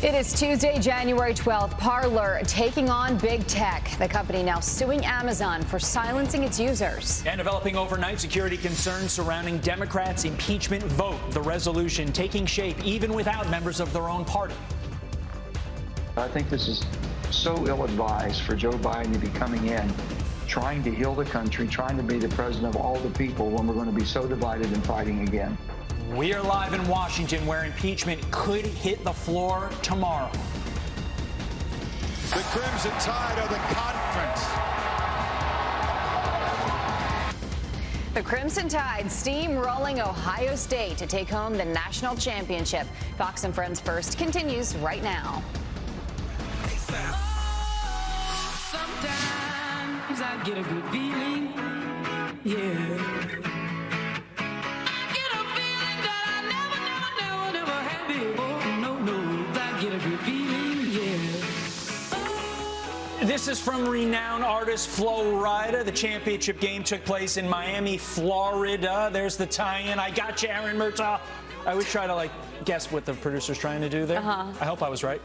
It is Tuesday, January 12th. Parler taking on big tech. The company now suing Amazon for silencing its users. And developing overnight, security concerns surrounding Democrats' impeachment vote. The resolution taking shape even without members of their own party. I think this is so ill-advised for Joe Biden to be coming in, trying to heal the country, trying to be the president of all the people when we're going to be so divided and fighting again. We are live in Washington, where impeachment could hit the floor tomorrow. The Crimson Tide of the conference. The Crimson Tide steamrolling Ohio State to take home the national championship. Fox and Friends First continues right now. Sometimes I get a good feeling, yeah. This is from renowned artist Flo Rida. The championship game took place in Miami, Florida. There's the tie-in. I got you, Aaron Murtaugh. I always try to, guess what the producer's trying to do there. I hope I was right.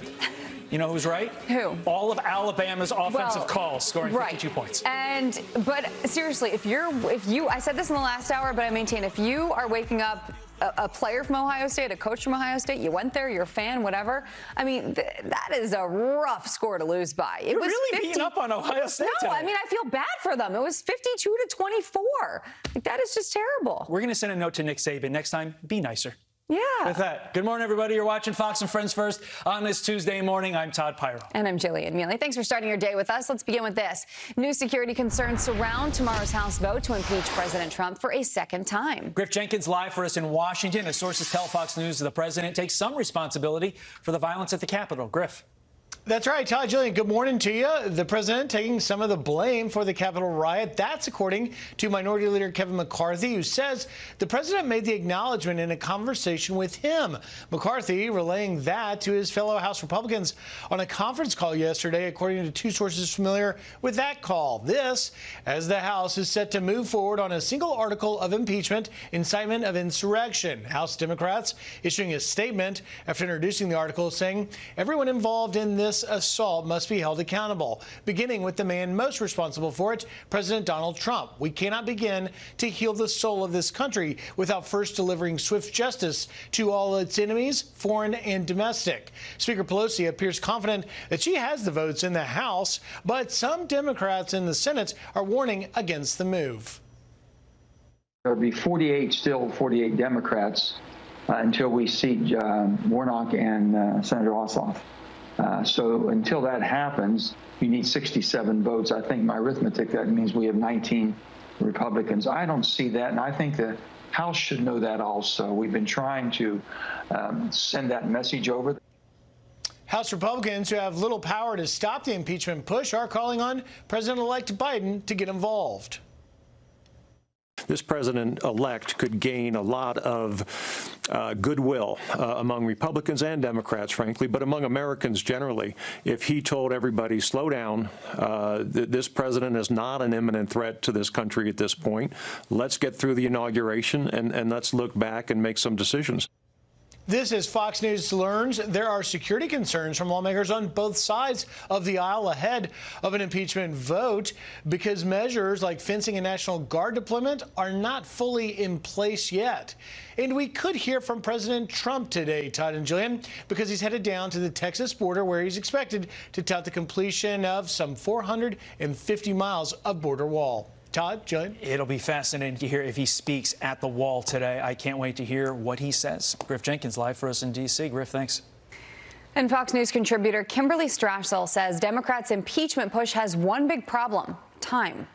You know who was right? Who? All of Alabama's offensive calls, scoring 52 points. But seriously, if you, I said this in the last hour, but I maintain, if you are waking up a player from Ohio State, a coach from Ohio State, you went there, you're a fan, whatever. I mean, that is a rough score to lose by. You're really beating up on Ohio State No, today. I mean, I feel bad for them. It was 52-24. That is just terrible. We're going to send a note to Nick Saban. Next time, be nicer. Yeah. With that, good morning, everybody. You're watching Fox and Friends First on this Tuesday morning. I'm Todd Pyro. And I'm Jillian Mealy. Thanks for starting your day with us. Let's begin with this. New security concerns surround tomorrow's House vote to impeach President Trump for a second time. Griff Jenkins live for us in Washington. As sources tell Fox News, the president takes some responsibility for the violence at the Capitol. Griff. That's right, Todd, Jillian, good morning to you. The president taking some of the blame for the Capitol riot. That's according to Minority Leader Kevin McCarthy, who says the president made the acknowledgement in a conversation with him. McCarthy relaying that to his fellow House Republicans on a conference call yesterday, according to two sources familiar with that call. This, as the House is set to move forward on a single article of impeachment, incitement of insurrection. House Democrats issuing a statement after introducing the article saying everyone involved in this assault must be held accountable, beginning with the man most responsible for it, President Donald Trump. We cannot begin to heal the soul of this country without first delivering swift justice to all its enemies, foreign and domestic. Speaker Pelosi appears confident that she has the votes in the House, but some Democrats in the Senate are warning against the move. There'll be 48 Democrats until we seat Warnock and Senator Ossoff. So until that happens, you need 67 votes. I think my arithmetic, that means we have 19 Republicans. I don't see that, and I think the House should know that also. We've been trying to send that message over. House Republicans, who have little power to stop the impeachment push, are calling on President-elect Biden to get involved. This president-elect could gain a lot of goodwill among Republicans and Democrats, frankly, but among Americans generally, if he told everybody, slow down, this president is not an imminent threat to this country at this point. Let's get through the inauguration and let's look back and make some decisions. This, as Fox News learns, there are security concerns from lawmakers on both sides of the aisle ahead of an impeachment vote because measures like fencing and National Guard deployment are not fully in place yet. And we could hear from President Trump today, Todd and Jillian, because he's headed down to the Texas border where he's expected to tout the completion of some 450 miles of border wall. Todd, Jillian? It'll be fascinating to hear if he speaks at the wall today. I can't wait to hear what he says. Griff Jenkins live for us in D.C. Griff, thanks. And Fox News contributor Kimberly Strassel says Democrats' impeachment push has one big problem: time.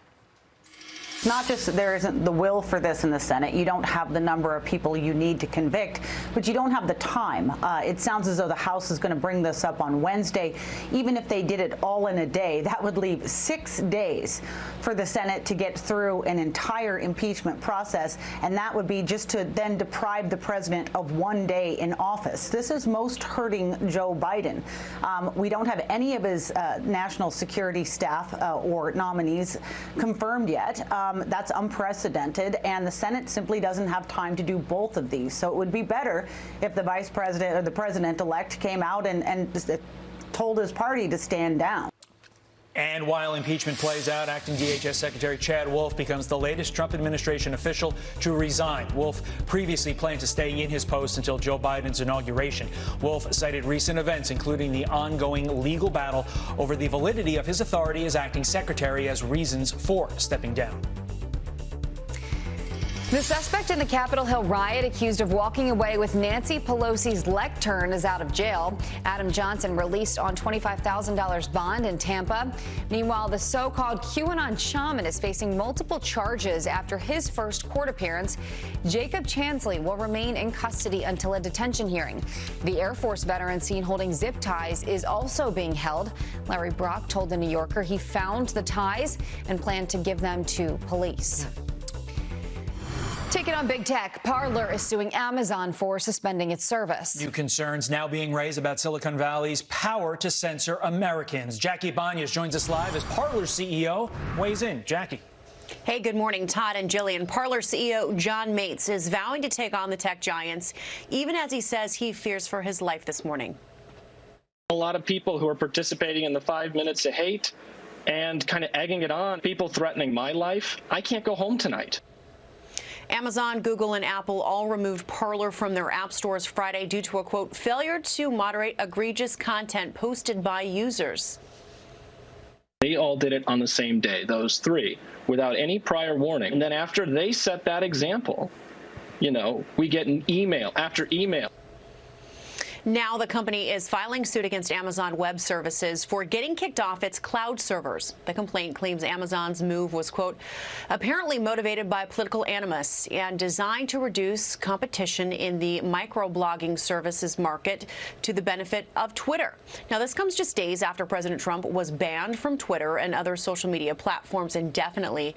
Not just there isn't the will for this in the Senate, you don't have the number of people you need to convict, but you don't have the time. It sounds as though the House is going to bring this up on Wednesday. Even if they did it all in a day, that would leave 6 days for the Senate to get through an entire impeachment process, and that would be just to then deprive the president of 1 day in office. This is most hurting Joe Biden. We don't have any of his national security staff or nominees confirmed yet. That's unprecedented, and the Senate simply doesn't have time to do both of these. So it would be better if the vice president or the president-elect came out and told his party to stand down. And while impeachment plays out, acting DHS Secretary Chad Wolf becomes the latest Trump administration official to resign. Wolf previously planned to stay in his post until Joe Biden's inauguration. Wolf cited recent events, including the ongoing legal battle over the validity of his authority as acting secretary, as reasons for stepping down. The suspect in the Capitol Hill riot accused of walking away with Nancy Pelosi's lectern is out of jail. Adam Johnson released on $25,000 bond in Tampa. Meanwhile, the so-called QAnon shaman is facing multiple charges after his first court appearance. Jacob Chansley will remain in custody until a detention hearing. The Air Force veteran seen holding zip ties is also being held. Larry Brock told The New Yorker he found the ties and planned to give them to police. Taking on big tech, Parler is suing Amazon for suspending its service. New concerns now being raised about Silicon Valley's power to censor Americans. Jackie Banyas joins us live as Parler CEO weighs in. Jackie. Hey, good morning, Todd and Jillian. Parler CEO John Mates is vowing to take on the tech giants, even as he says he fears for his life this morning. A lot of people who are participating in the 5 minutes of hate and kind of egging it on, people threatening my life. I can't go home tonight. Amazon, Google, and Apple all removed Parler from their app stores Friday due to a, quote, failure to moderate egregious content posted by users. They all did it on the same day, those three, without any prior warning. And then after they set that example, you know, we get an email after email. Now the company is filing suit against Amazon Web Services for getting kicked off its cloud servers. The complaint claims Amazon's move was, quote, apparently motivated by political animus and designed to reduce competition in the microblogging services market to the benefit of Twitter. Now, this comes just days after President Trump was banned from Twitter and other social media platforms indefinitely.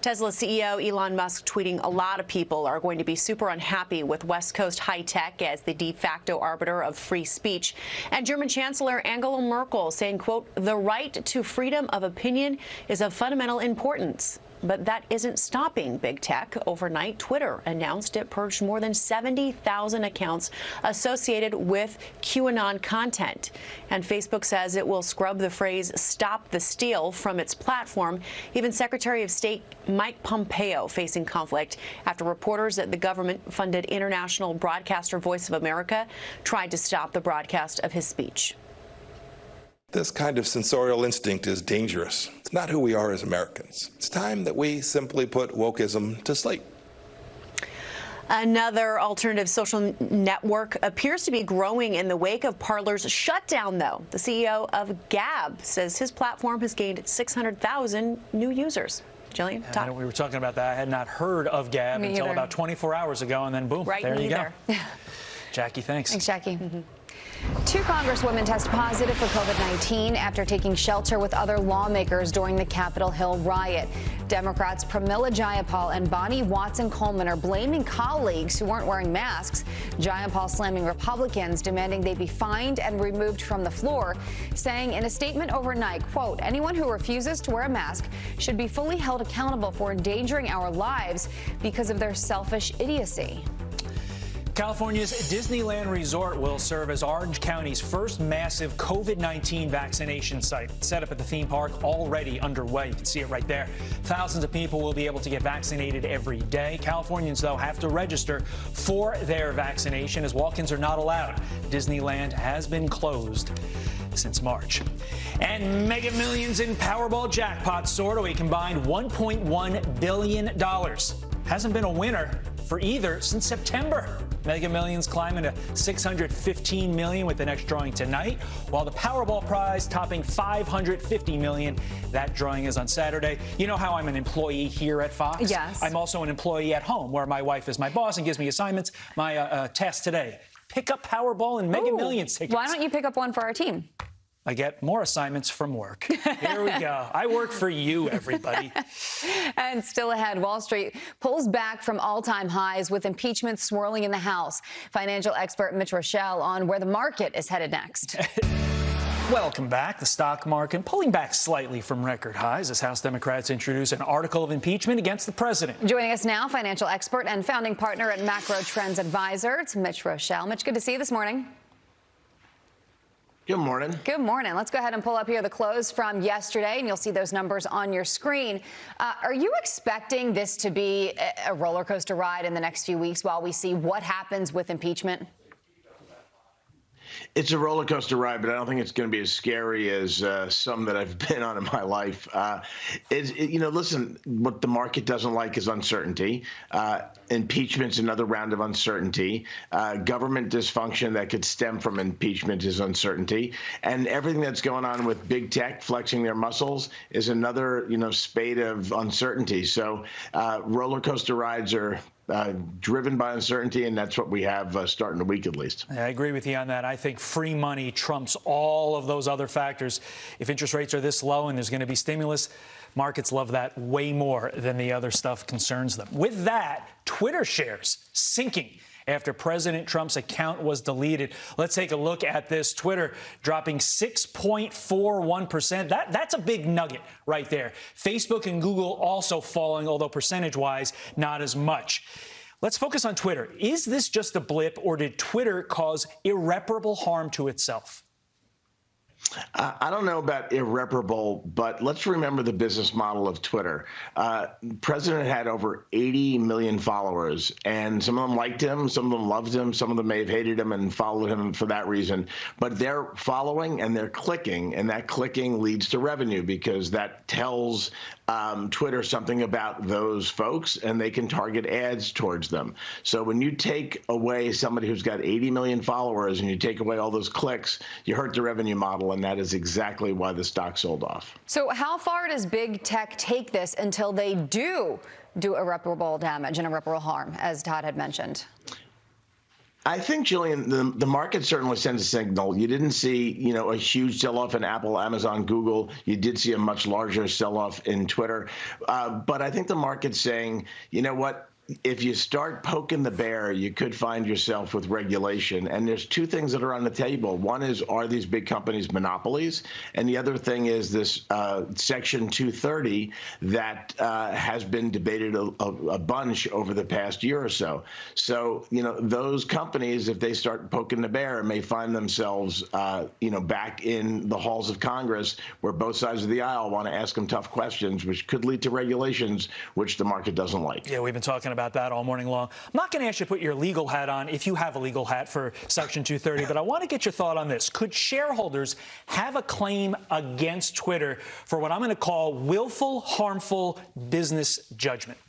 Tesla CEO Elon Musk tweeting a lot of people are going to be super unhappy with West Coast high tech as the de facto arbiter of free speech. And German Chancellor Angela Merkel saying, quote, the right to freedom of opinion is of fundamental importance. But that isn't stopping big tech. Overnight, Twitter announced it purged more than 70,000 accounts associated with QAnon content. And Facebook says it will scrub the phrase "stop the steal" from its platform. Even Secretary of State Mike Pompeo facing conflict after reporters at the government-funded international broadcaster Voice of America tried to stop the broadcast of his speech. This kind of censorial instinct is dangerous. It's not who we are as Americans. It's time that we simply put wokeism to sleep. Another alternative social network appears to be growing in the wake of Parler's shutdown, though. The CEO of Gab says his platform has gained 600,000 new users. Jillian, Todd. We were talking about that. I had not heard of Gab until about 24 hours ago, and then boom, there you go. Jackie, thanks. Thanks, Jackie. Two congresswomen test positive for COVID-19 after taking shelter with other lawmakers during the Capitol Hill riot. Democrats Pramila Jayapal and Bonnie Watson-Coleman are blaming colleagues who weren't wearing masks. Jayapal slamming Republicans, demanding they be fined and removed from the floor, saying in a statement overnight, quote, anyone who refuses to wear a mask should be fully held accountable for endangering our lives because of their selfish idiocy. California's Disneyland Resort will serve as Orange County's first massive COVID-19 vaccination site. Set up at the theme park, already underway. You can see it right there. Thousands of people will be able to get vaccinated every day. Californians, though, have to register for their vaccination as walk-ins are not allowed. Disneyland has been closed since March. And Mega Millions in Powerball jackpot soar to a combined $1.1 billion. Hasn't been a winner for either since September. Mega Millions climbing to $615 million with the next drawing tonight, while the Powerball prize topping $550 million. That drawing is on Saturday. You know how I'm an employee here at Fox? Yes. I'm also an employee at home, where my wife is my boss and gives me assignments. My task today, pick up Powerball and Mega Millions tickets. Why don't you pick up one for our team? I get more assignments from work. Here we go. I work for you, everybody. And still ahead, Wall Street pulls back from all-time highs with impeachment swirling in the House. Financial expert Mitch Rochelle on where the market is headed next. Welcome back. The stock market pulling back slightly from record highs as House Democrats introduce an article of impeachment against the president. Joining us now, financial expert and founding partner at Macro Trends Advisor, it's Mitch Rochelle. Mitch, good to see you this morning. Good morning. Good morning. Let's go ahead and pull up here the close from yesterday, and you'll see those numbers on your screen. Are you expecting this to be a roller coaster ride in the next few weeks while we see what happens with impeachment? It's a roller coaster ride, but I don't think it's going to be as scary as some that I've been on in my life. Listen, what the market doesn't like is uncertainty. Impeachment's another round of uncertainty. Government dysfunction that could stem from impeachment is uncertainty. And everything that's going on with big tech flexing their muscles is another, spate of uncertainty. So roller coaster rides are driven by uncertainty, and that's what we have starting the week at least. I agree with you on that. I think free money trumps all of those other factors. If interest rates are this low and there's going to be stimulus, markets love that way more than the other stuff concerns them. With that, Twitter shares sinking after President Trump's account was deleted. Let's take a look at this. Twitter dropping 6.41%. That's a big nugget right there. Facebook and Google also falling, although percentage-wise, not as much. Let's focus on Twitter. Is this just a blip, or did Twitter cause irreparable harm to itself? I don't know about irreparable, but let's remember the business model of Twitter. President had over 80 million followers, and some of them liked him, some of them loved him, some of them may have hated him and followed him for that reason. But they're following and they're clicking, and that clicking leads to revenue because that tells Twitter something about those folks, and they can target ads towards them. So when you take away somebody who's got 80 million followers and you take away all those clicks, you hurt the revenue model, and that is exactly why the stock sold off. So how far does big tech take this until they do irreparable damage and irreparable harm, as Todd had mentioned? I think, Jillian, the market certainly sends a signal. You didn't see, a huge sell-off in Apple, Amazon, Google. You did see a much larger sell-off in Twitter. But I think the market's saying, you know what? If you start poking the bear, you could find yourself with regulation. And there's two things that are on the table. One is, are these big companies monopolies? And the other thing is this Section 230 that has been debated a bunch over the past year or so. So, those companies, if they start poking the bear, may find themselves, back in the halls of Congress where both sides of the aisle want to ask them tough questions, which could lead to regulations, which the market doesn't like. Yeah, we've been talking about that all morning long. I'm not going to ask you to put your legal hat on if you have a legal hat for Section 230, but I want to get your thought on this. Could shareholders have a claim against Twitter for what I'm going to call willful, harmful business judgment?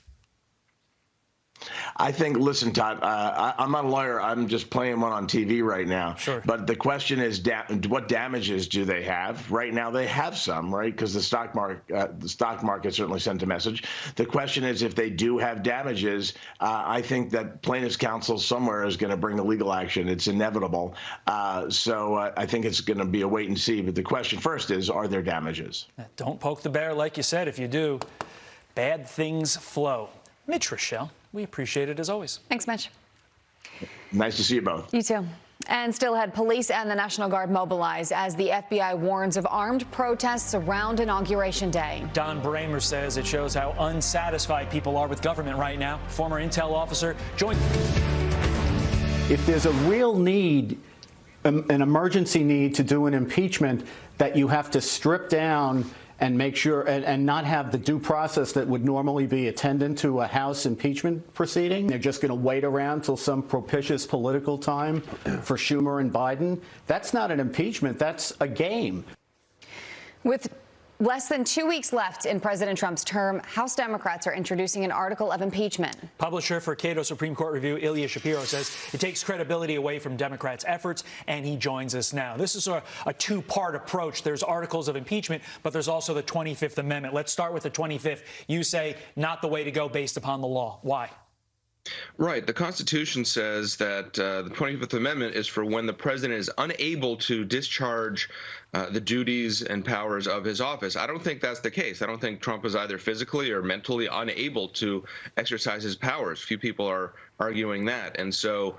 I think, listen, Todd, I'm not a lawyer. I'm just playing one on TV right now. Sure. But the question is, what damages do they have? Right now, they have some, right? Because the stock market certainly sent a message. The question is, if they do have damages, I think that plaintiffs' counsel somewhere is going to bring the legal action. It's inevitable. So I think it's going to be a wait and see. But the question first is, are there damages? Don't poke the bear, like you said. If you do, bad things flow. Mitch Rochelle, we appreciate it as always. Thanks, Mitch. Nice to see you both. You too. And still ahead, police and the National Guard mobilize as the FBI warns of armed protests around Inauguration Day. Don Bramer says it shows how unsatisfied people are with government right now. Former intel officer joined. If there's a real need, an emergency need to do an impeachment that you have to strip down and make sure and not have the due process that would normally be attendant to a House impeachment proceeding. They're just going to wait around till some propitious political time for Schumer and Biden. That's not an impeachment. That's a game. With less than 2 weeks left in President Trump's term, House Democrats are introducing an article of impeachment. Publisher for Cato Supreme Court Review, Ilya Shapiro, says it takes credibility away from Democrats' efforts, and he joins us now. This is a two-part approach. There's articles of impeachment, but there's also the 25th Amendment. Let's start with the 25th. You say not the way to go based upon the law. Why? Right. The Constitution says that the 25th Amendment is for when the president is unable to discharge the duties and powers of his office. I don't think that's the case. I don't think Trump is either physically or mentally unable to exercise his powers. Few people are arguing that. And so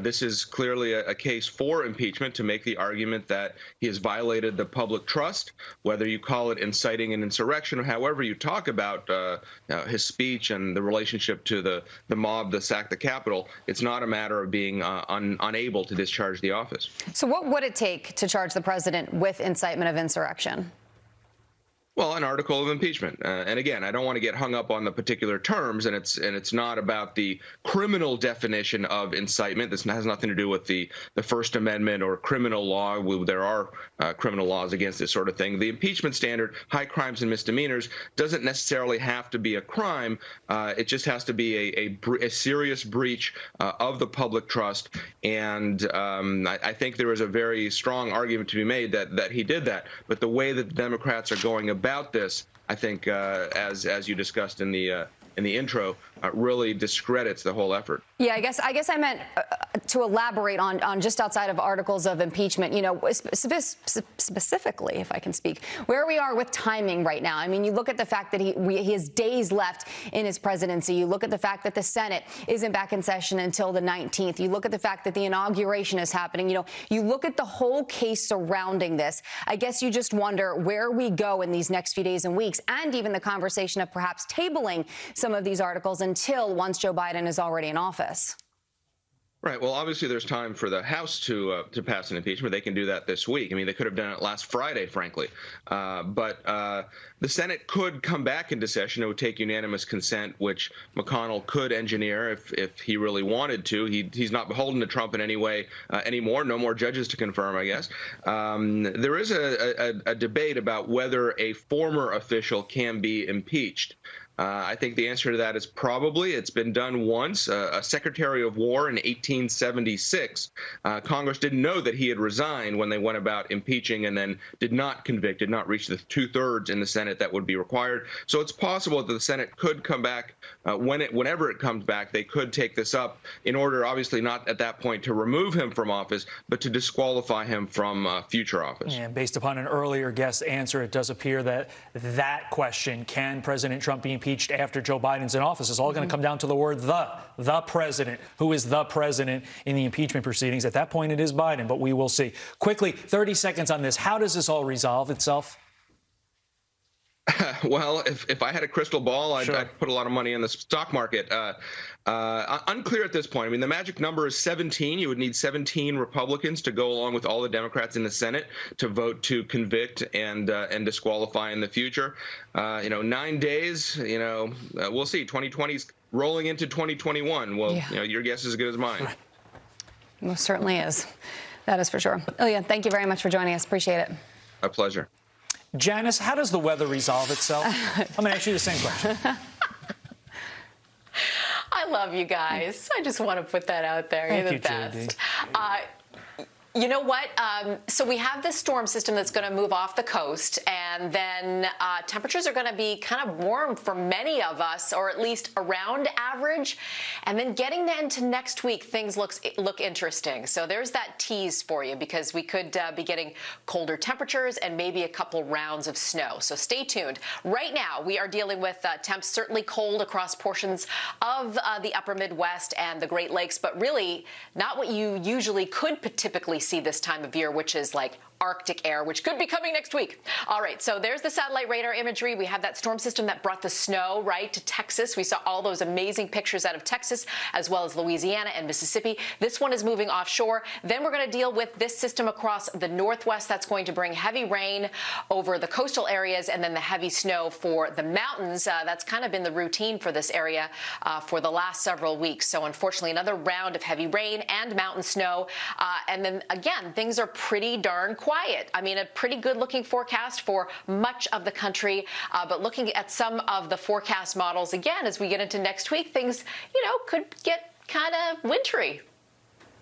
This is clearly a case for impeachment to make the argument that he has violated the public trust, whether you call it inciting an insurrection or however you talk about his speech and the relationship to the mob that sacked the Capitol. It's not a matter of being unable to discharge the office. So what would it take to charge the president with incitement of insurrection? Well, an article of impeachment. And again, I don't want to get hung up on the particular terms, and it's not about the criminal definition of incitement. This has nothing to do with the First Amendment or criminal law. There are criminal laws against this sort of thing. The impeachment standard, high crimes and misdemeanors, doesn't necessarily have to be a crime. It just has to be a serious breach of the public trust. And I think there is a very strong argument to be made that he did that. But the way that the Democrats are going about this, I think, as you discussed in the intro, really discredits the whole effort. Yeah, I guess I meant to elaborate on just outside of articles of impeachment, you know, specifically, if I can speak, where we are with timing right now. I mean, you look at the fact that he has days left in his presidency. You look at the fact that the Senate isn't back in session until the 19th. You look at the fact that the inauguration is happening. You know, you look at the whole case surrounding this. I guess you just wonder where we go in these next few days and weeks, and even the conversation of perhaps tabling some of these articles until once Joe Biden is already in office. Right. Well, obviously, there's time for the House to pass an impeachment. They can do that this week. I mean, they could have done it last Friday, frankly. But the Senate could come back into session. It would take unanimous consent, which McConnell could engineer if he really wanted to. He's not beholden to Trump in any way anymore. No more judges to confirm, I guess. There is a debate about whether a former official can be impeached. I think the answer to that is probably. It's been done once. A Secretary of War in 1876. Congress didn't know that he had resigned when they went about impeaching and then did not convict, did not reach the 2/3 in the Senate that would be required. So it's possible that the Senate could come back whenever it comes back. They could take this up in order, obviously not at that point to remove him from office, but to disqualify him from future office. And based upon an earlier guest answer, it does appear that that question, can President Trump be impeached after Joe Biden's in office, is all going to come down to the word the president. Who is the president in the impeachment proceedings? At that point, it is Biden, but we will see. Quickly, 30 seconds on this. How does this all resolve itself? Well, if I had a crystal ball, I'd put a lot of money in the stock market. Unclear at this point. I mean, the magic number is 17. You would need 17 Republicans to go along with all the Democrats in the Senate to vote to convict and disqualify in the future. 9 days. We'll see. 2020's rolling into 2021. Well, your guess is as good as mine. Most certainly is. That is for sure. Ilya, thank you very much for joining us. Appreciate it. A pleasure. Janice, how does the weather resolve itself? I'm going to ask you the same question. I love you guys. I just want to put that out there. You're the best. You know what? So we have this storm system that's going to move off the coast, and then temperatures are going to be kind of warm for many of us, or at least around average. And then getting into next week, things look interesting. So there's that tease for you, because we could be getting colder temperatures and maybe a couple rounds of snow. So stay tuned. Right now, we are dealing with temps certainly cold across portions of the upper Midwest and the Great Lakes, but really not what you usually could typically see this time of year, which is like Arctic air, which could be coming next week. All right, so there's the satellite radar imagery. We have that storm system that brought the snow right to Texas. We saw all those amazing pictures out of Texas, as well as Louisiana and Mississippi. This one is moving offshore. Then we're going to deal with this system across the Northwest. That's going to bring heavy rain over the coastal areas, and then the heavy snow for the mountains. That's kind of been the routine for this area for the last several weeks. So unfortunately, another round of heavy rain and mountain snow. And then again, things are pretty darn quiet. I mean, a pretty good looking forecast for much of the country. But looking at some of the forecast models, again, as we get into next week, things, could get kind of wintry.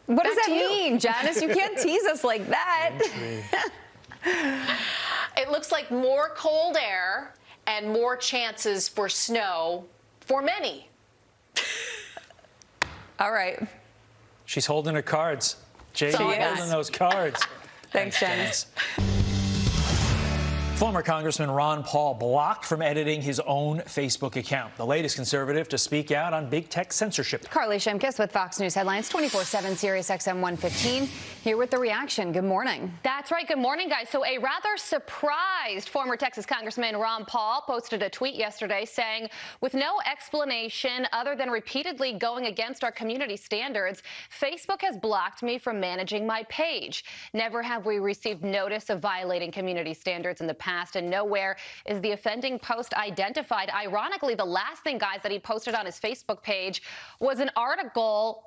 What does that mean, Janice? You can't tease us like that. It looks like more cold air and more chances for snow for many. All right. She's holding her cards. JD holding those cards. Thanks, Janice. Former Congressman Ron Paul blocked from editing his own Facebook account. The latest conservative to speak out on big tech censorship. Carly Shimkus with Fox News Headlines 24/7 Sirius XM 115 here with the reaction. Good morning. That's right. Good morning, guys. So a rather surprised former Texas Congressman Ron Paul posted a tweet yesterday saying, with no explanation other than repeatedly going against our community standards, Facebook has blocked me from managing my page. Never have we received notice of violating community standards in the past, and nowhere is the offending post identified. Ironically, the last thing, guys, that he posted on his Facebook page was an article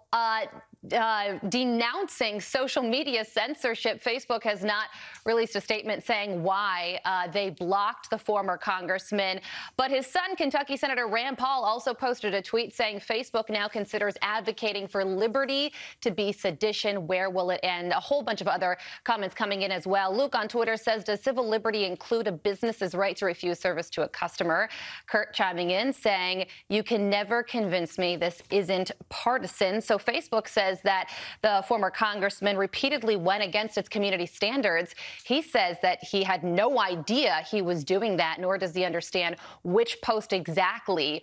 denouncing social media censorship. Facebook has not released a statement saying why they blocked the former congressman. But his son, Kentucky Senator Rand Paul, also posted a tweet saying Facebook now considers advocating for liberty to be sedition. Where will it end? A whole bunch of other comments coming in as well. Luke on Twitter says, does civil liberty include a business's right to refuse service to a customer? Kurt chiming in saying, you can never convince me this isn't partisan. So Facebook says that the former congressman repeatedly went against its community standards. He says that he had no idea he was doing that, nor does he understand which post exactly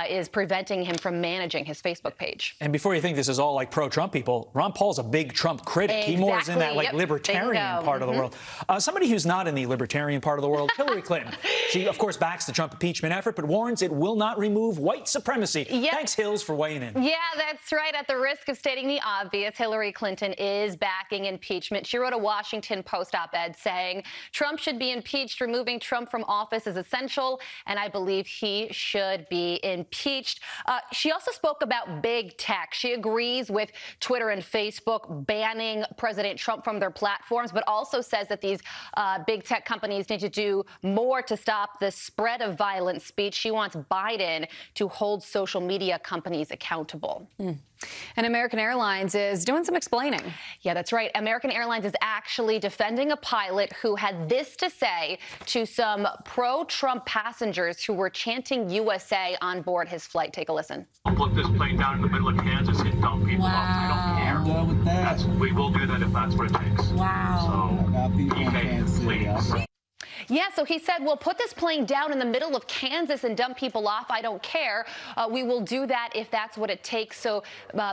is preventing him from managing his Facebook page. And before you think this is all like pro-Trump people, Ron Paul's a big Trump critic. Exactly. He more is in that like libertarian part of the world. Somebody who's not in the libertarian part of the world, Hillary Clinton. She, of course, backs the Trump impeachment effort, but warns it will not remove white supremacy. Thanks, Hills, for weighing in. Yeah, that's right. At the risk of stating the obvious, Hillary Clinton is backing impeachment. She wrote a Washington Post op-ed saying, Trump should be impeached. Removing Trump from office is essential, and I believe he should be impeached. She also spoke about big tech. She agrees with Twitter and Facebook banning President Trump from their platforms, but also says that these big tech companies need to do more to stop the spread of violent speech. She wants Biden to hold social media companies accountable. And American Airlines is doing some explaining. Yeah, that's right. American Airlines is actually defending a pilot who had this to say to some pro-Trump passengers who were chanting USA on board his flight. Take a listen. I'll put this plane down in the middle of Kansas and dump people off. I don't care. I'm done with that. We will do that if that's what it takes. Wow. So, please. Yeah, so he said, we'll put this plane down in the middle of Kansas and dump people off. I don't care. We will do that if that's what it takes. So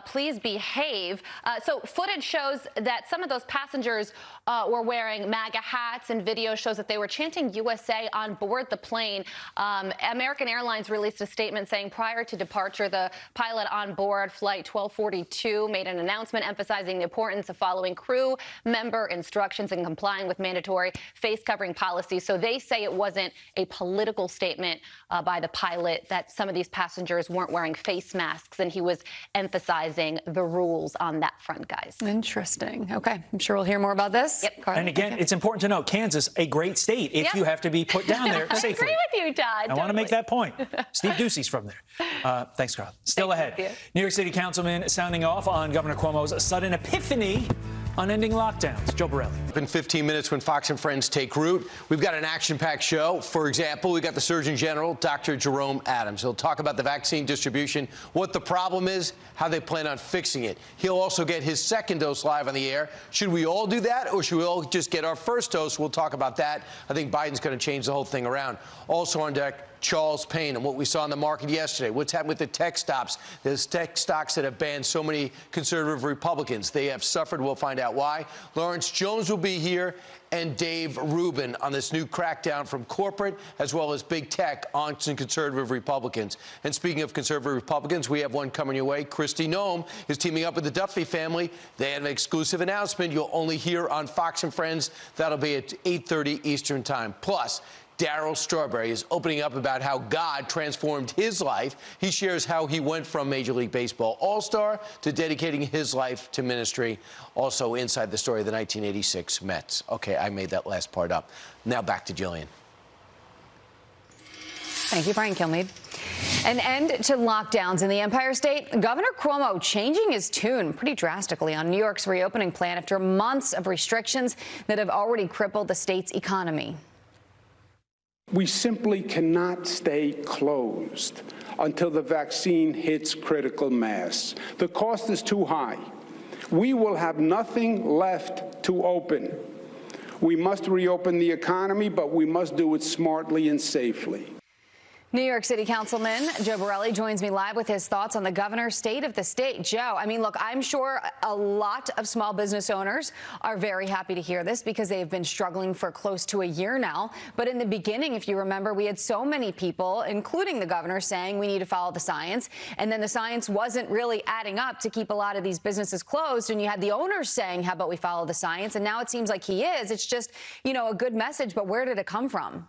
please behave. So footage shows that some of those passengers were wearing MAGA hats, and video shows that they were chanting USA on board the plane. American Airlines released a statement saying prior to departure, the pilot on board Flight 1242 made an announcement emphasizing the importance of following crew member instructions and complying with mandatory face covering policies. So they say it wasn't a political statement by the pilot, that some of these passengers weren't wearing face masks, and he was emphasizing the rules on that front, guys. Interesting. Okay. I'm sure we'll hear more about this. Yep. Carly, and again, it's important to note, Kansas, a great state if you have to be put down there safely. I agree with you, Todd. I want to make that point. Steve Ducey's from there. Thanks, Carl. Still ahead. New York City councilman sounding off on Governor Cuomo's sudden epiphany on ending lockdowns. Joe Borelli. In 15 minutes when Fox and Friends take root, we've got an action-packed show. For example, we got the Surgeon General, Dr. Jerome Adams. He'll talk about the vaccine distribution, what the problem is, how they plan on fixing it. He'll also get his second dose live on the air. Should we all do that, or should we all just get our first dose? We'll talk about that. I think Biden's going to change the whole thing around. Also on deck, Charles Payne and what we saw in the market yesterday. What's happened with the tech stocks? There's tech stocks that have banned so many conservative Republicans. They have suffered. We'll find out why. Lawrence Jones will be here, and Dave Rubin on this new crackdown from corporate as well as big tech on some conservative Republicans. And speaking of conservative Republicans, we have one coming your way. Kristi Noem is teaming up with the Duffy family. They have an exclusive announcement you'll only hear on Fox and Friends. That'll be at 8:30 Eastern Time. Plus, Darryl Strawberry is opening up about how God transformed his life. He shares how he went from Major League Baseball All-Star to dedicating his life to ministry. Also inside the story of the 1986 Mets. Okay, I made that last part up. Now back to Jillian. Thank you, Brian Kilmeade. An end to lockdowns in the Empire State. Governor Cuomo changing his tune pretty drastically on New York's reopening plan after months of restrictions that have already crippled the state's economy. We simply cannot stay closed until the vaccine hits critical mass. The cost is too high. We will have nothing left to open. We must reopen the economy, but we must do it smartly and safely. New York City Councilman Joe Borelli joins me live with his thoughts on the governor's state of the state. Joe, I mean, look, I'm sure a lot of small business owners are very happy to hear this because they have been struggling for close to a year now. But in the beginning, if you remember, we had so many people, including the governor, saying we need to follow the science. And then the science wasn't really adding up to keep a lot of these businesses closed. And you had the owners saying, how about we follow the science? And now it seems like he is. It's just, you know, a good message. But where did it come from?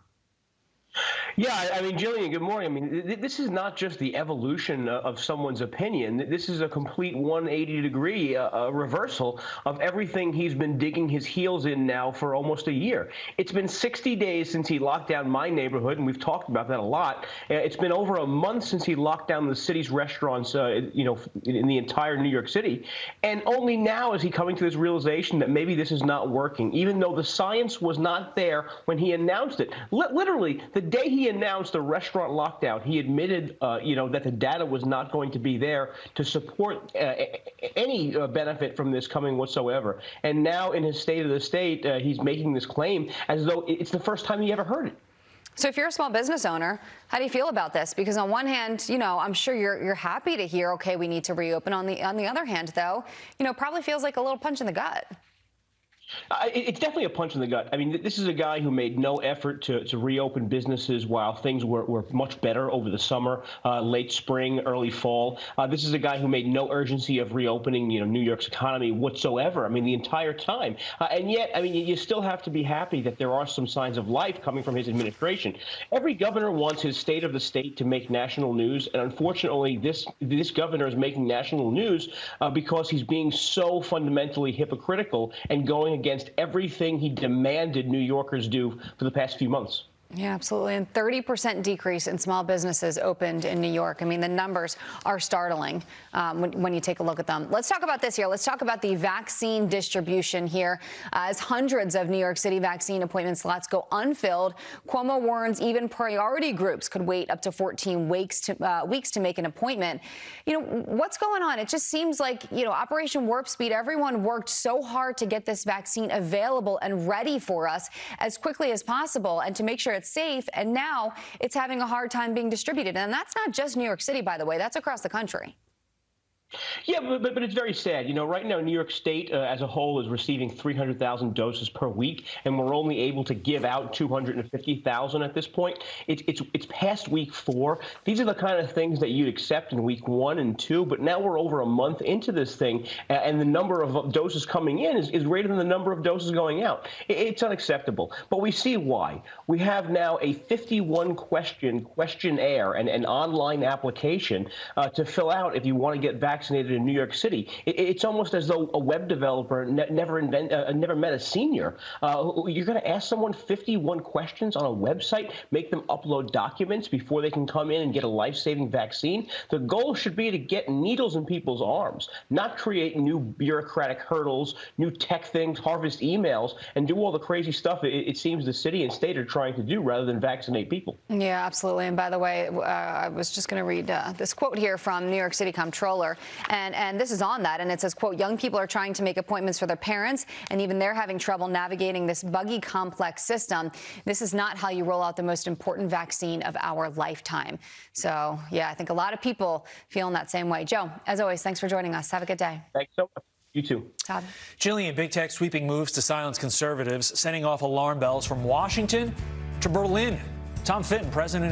Yeah, I mean, Jillian, good morning. I mean, this is not just the evolution of someone's opinion. This is a complete 180-degree reversal of everything he's been digging his heels in now for almost a year. It's been 60 days since he locked down my neighborhood, and we've talked about that a lot. It's been over a month since he locked down the city's restaurants, you know, in the entire New York City. And only now is he coming to this realization that maybe this is not working, even though the science was not there when he announced it. Literally, the day he announced a restaurant lockdown, he admitted, you know, that the data was not going to be there to support any benefit from this coming whatsoever. And now in his state of the state, he's making this claim as though it's the first time he ever heard it. So if you're a small business owner, how do you feel about this? Because on one hand, you know, I'm sure you're happy to hear, okay, we need to reopen. On the other hand, though, you know, probably feels like a little punch in the gut. It's definitely a punch in the gut. I mean, this is a guy who made no effort to reopen businesses while things were much better over the summer, late spring, early fall. This is a guy who made no urgency of reopening, you know, New York's economy whatsoever. I mean, the entire time. And yet, I mean, you still have to be happy that there are some signs of life coming from his administration. Every governor wants his state of the state to make national news. And unfortunately, this governor is making national news because he's being so fundamentally hypocritical and going against everything he demanded New Yorkers do for the past few months. Yeah, absolutely. And 30% decrease in small businesses opened in New York. I mean, the numbers are startling when you take a look at them. Let's talk about this here. Let's talk about the vaccine distribution here. As hundreds of New York City vaccine appointment slots go unfilled, Cuomo warns even priority groups could wait up to 14 weeks to make an appointment. You know, what's going on? It just seems like, you know, Operation Warp Speed, everyone worked so hard to get this vaccine available and ready for us as quickly as possible and to make sure it's safe, and now it's having a hard time being distributed. And that's not just New York City, by the way. That's across the country. Yeah, but it's very sad. You know, right now, New York State as a whole is receiving 300,000 doses per week, and we're only able to give out 250,000 at this point. It's past week 4. These are the kind of things that you'd accept in week 1 and 2, but now we're over a month into this thing, and the number of doses coming in is greater than the number of doses going out. It's unacceptable. But we see why. We have now a 51-question questionnaire and an online application to fill out if you want to get vaccinated in New York City. It's almost as though a web developer never met a senior. You're going to ask someone 51 questions on a website, make them upload documents before they can come in and get a life-saving vaccine. The goal should be to get needles in people's arms, not create new bureaucratic hurdles, new tech things, harvest emails, and do all the crazy stuff it seems the city and state are trying to do rather than vaccinate people. Yeah, absolutely. And by the way, I was just going to read this quote here from New York City Comptroller. And this is on that, and it says, quote, young people are trying to make appointments for their parents, and even they're having trouble navigating this buggy, complex system. This is not how you roll out the most important vaccine of our lifetime. So, yeah, I think a lot of people feeling that same way. Joe, as always, thanks for joining us. Have a good day. Thanks so much. You too. Todd. Jillian, big tech sweeping moves to silence conservatives, sending off alarm bells from Washington to Berlin. Tom Fitton, president of